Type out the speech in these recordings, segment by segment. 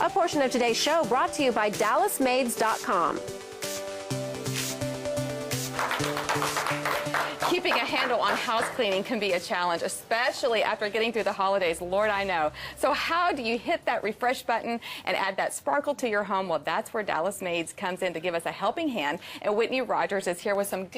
A portion of today's show brought to you by DallasMaids.com. Keeping a handle on house cleaning can be a challenge, especially after getting through the holidays. Lord, I know. So how do you hit that refresh button and add that sparkle to your home? Well, that's where Dallas Maids comes in to give us a helping hand. And Whitney Rogers is here with some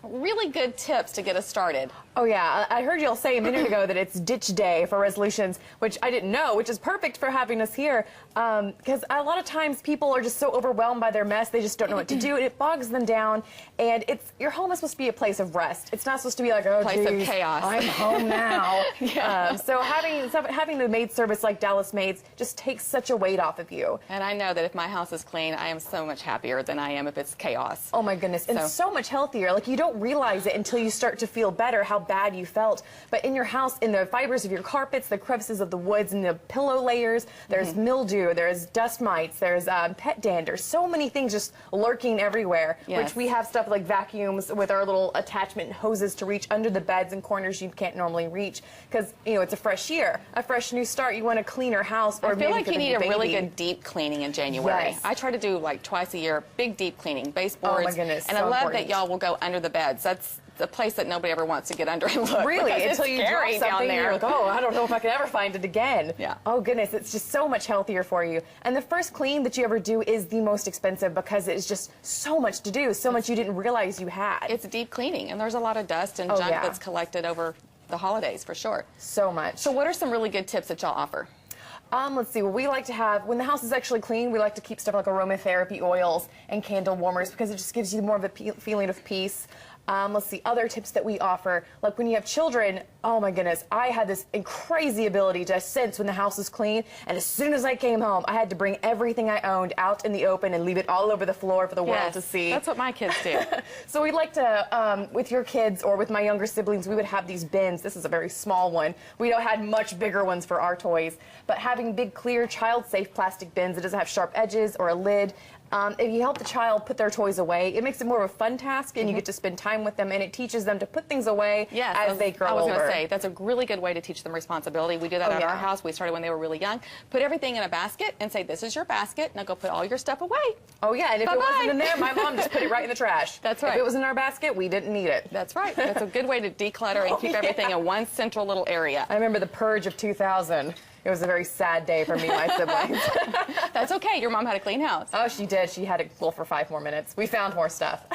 really good tips to get us started. Oh yeah, I heard y'all say a minute ago that it's ditch day for resolutions, which I didn't know, which is perfect for having us here, because a lot of times people are just so overwhelmed by their mess, they just don't know what to do, and it bogs them down, and your home is supposed to be a place of rest. It's not supposed to be like, oh place geez, of chaos. I'm home now. Yeah. So having the maid service like Dallas Maids just takes such a weight off of you. And I know that if my house is clean, I am so much happier than I am if it's chaos. Oh my goodness, and so much healthier. Like, you don't realize it until you start to feel better how bad you felt. But in your house, in the fibers of your carpets, the crevices of the woods, and the pillow layers, there's mildew, there's dust mites, there's pet dander, so many things just lurking everywhere. Yes. Which we have stuff like vacuums with our little attachment hoses to reach under the beds and corners you can't normally reach, because it's a fresh year, a fresh new start. You want a cleaner house. Or I feel like you need a really baby. good deep cleaning in January. Yes. I try to do like twice a year, big deep cleaning, baseboards. Oh my goodness, and so I love important. that y'all will go under the beds. That's the place that nobody ever wants to get under and look. Really, until you drop scary down something, there. you're like, oh, I don't know if I could ever find it again. Yeah. Oh goodness, it's just so much healthier for you. And the first clean that you ever do is the most expensive because it's just so much to do, so much you didn't realize you had. It's deep cleaning, and there's a lot of dust and Oh, junk yeah. that's collected over the holidays, for sure. So much. So what are some really good tips that y'all offer? Let's see. Well, we like to have, when the house is actually clean, we like to keep stuff like aromatherapy oils and candle warmers because it just gives you more of a feeling of peace. Let's see, other tips that we offer, like when you have children, oh my goodness, I had this crazy ability to sense when the house was clean, and as soon as I came home, I had to bring everything I owned out in the open and leave it all over the floor for the world to see. That's what my kids do. So we'd like to, with your kids or with my younger siblings, we would have these bins. This is a very small one. We don't had much bigger ones for our toys, but having big, clear, child-safe plastic bins that doesn't have sharp edges or a lid, if you help the child put their toys away, it makes it more of a fun task, and you get to spend time with them, and it teaches them to put things away as they grow older. I was going to say, that's a really good way to teach them responsibility. We do that at our house. We started when they were really young. Put everything in a basket and say, this is your basket. Now go put all your stuff away. Oh, yeah, and if it wasn't in there, my mom just put it right in the trash. That's right. If it was in our basket, we didn't need it. That's right. That's a good way to declutter and keep everything in one central little area. I remember the purge of 2000. It was a very sad day for me and my siblings. That's okay. Your mom had a clean house. Oh, she did. She had it full for 5 more minutes. We found more stuff.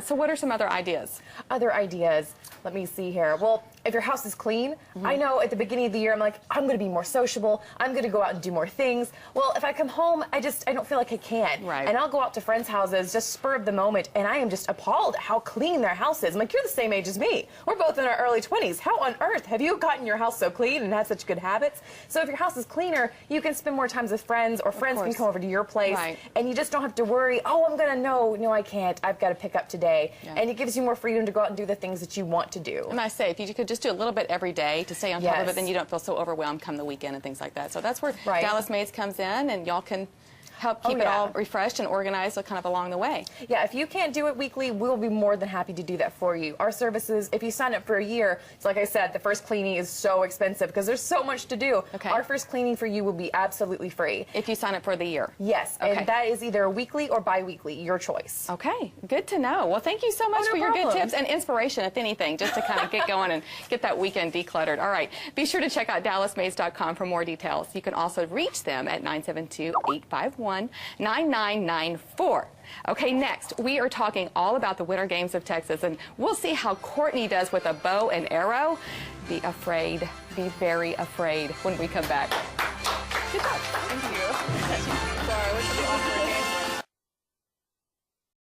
So what are some other ideas? Other ideas. Let me see here. Well, if your house is clean, I know at the beginning of the year, I'm like, I'm going to be more sociable. I'm going to go out and do more things. Well, if I come home, I don't feel like I can. Right. And I'll go out to friends' houses, just spur of the moment, and I am just appalled at how clean their house is. I'm like, you're the same age as me. We're both in our early 20s. How on earth have you gotten your house so clean and had such good habits? So if your house is cleaner, you can spend more time with friends, or friends can come over to your place, Right. and you just don't have to worry, oh, I'm going to no, I can't. I've got to pick up today. Yeah. And it gives you more freedom to go out and do the things that you want to do. And I say, if you could just do a little bit every day to stay on top of it, Yes. then you don't feel so overwhelmed come the weekend and things like that. So that's where Right. Dallas Maids comes in, and y'all can help keep it all refreshed and organized kind of along the way. Yeah, if you can't do it weekly, we'll be more than happy to do that for you. Our services, if you sign up for a year, it's like I said, the first cleaning is so expensive because there's so much to do. Okay. Our first cleaning for you will be absolutely free. If you sign up for the year. Yes, Okay. and that is either weekly or bi-weekly, your choice. Okay, good to know. Well, thank you so much no for your good problem. tips and inspiration, if anything, just to kind of get going and get that weekend decluttered. All right, be sure to check out DallasMaids.com for more details. You can also reach them at 972-851-9994. Okay, next, we are talking all about the Winter Games of Texas, and we'll see how Courtney does with a bow and arrow. Be afraid, be very afraid when we come back. Good job. Thank you. Sorry,